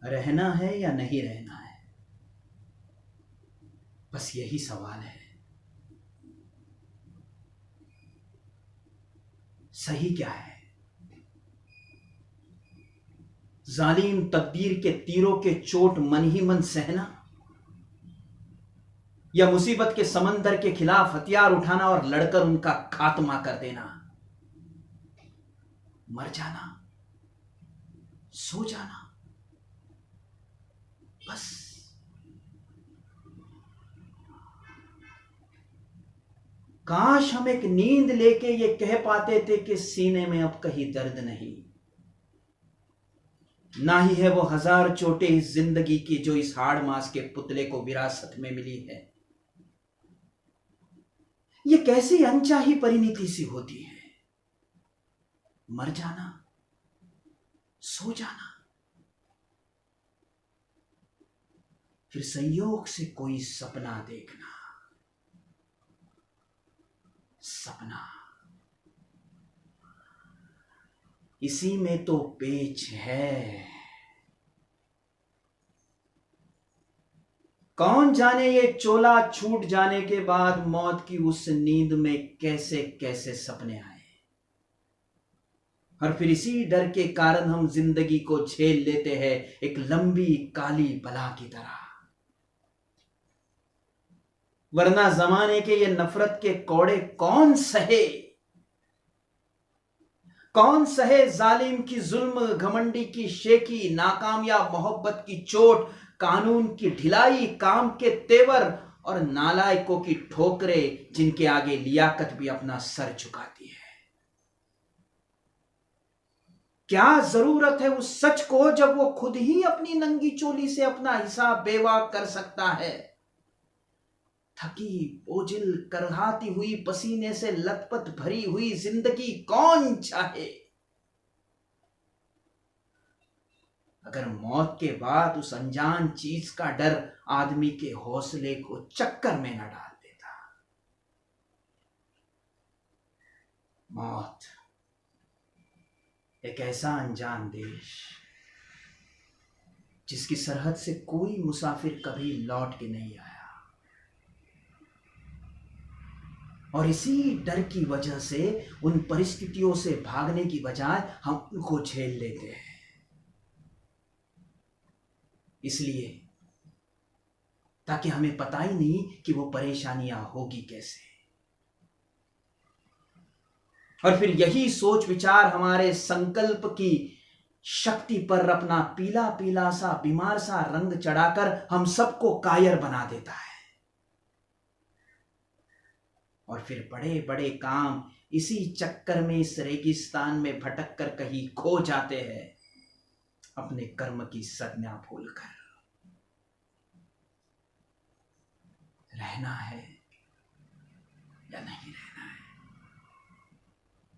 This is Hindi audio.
रहना है या नहीं रहना है, बस यही सवाल है। सही क्या है? जालिम तकदीर के तीरों के चोट मन ही मन सहना, या मुसीबत के समंदर के खिलाफ हथियार उठाना और लड़कर उनका खात्मा कर देना? मर जाना, सो जाना, बस। काश हम एक नींद लेके ये कह पाते थे कि सीने में अब कहीं दर्द नहीं। ना ही है वो हजार चोटें इस जिंदगी की जो इस हाड़ मांस के पुतले को विरासत में मिली है। ये कैसी अनचाही परिणति सी होती है, मर जाना, सो जाना, फिर संयोग से कोई सपना देखना। सपना, इसी में तो पेच है। कौन जाने ये चोला छूट जाने के बाद मौत की उस नींद में कैसे कैसे सपने आए, और फिर इसी डर के कारण हम जिंदगी को झेल लेते हैं एक लंबी काली बला की तरह। वरना जमाने के ये नफरत के कौड़े कौन सहे? कौन सहे जालिम की जुल्म, घमंडी की शेखी, नाकामयाब मोहब्बत की चोट, कानून की ढिलाई, काम के तेवर और नालायकों की ठोकरें जिनके आगे लियाकत भी अपना सर झुकाती है। क्या जरूरत है उस सच को जब वो खुद ही अपनी नंगी चोली से अपना हिसाब बेवा कर सकता है। थकी, बोझिल, करहाती हुई, पसीने से लथपथ भरी हुई जिंदगी कौन चाहे? अगर मौत के बाद उस अनजान चीज का डर आदमी के हौसले को चक्कर में न डाल देता। मौत एक ऐसा अनजान देश जिसकी सरहद से कोई मुसाफिर कभी लौट के नहीं आया, और इसी डर की वजह से उन परिस्थितियों से भागने की बजाय हम उनको झेल लेते हैं। इसलिए ताकि हमें पता ही नहीं कि वो परेशानियां होगी कैसे। और फिर यही सोच विचार हमारे संकल्प की शक्ति पर अपना पीला पीला सा बीमार सा रंग चढ़ाकर हम सबको कायर बना देता है। और फिर बड़े बड़े काम इसी चक्कर में इस रेगिस्तान में भटक कर कहीं खो जाते हैं, अपने कर्म की संज्ञा भूलकर। रहना है या नहीं रहना?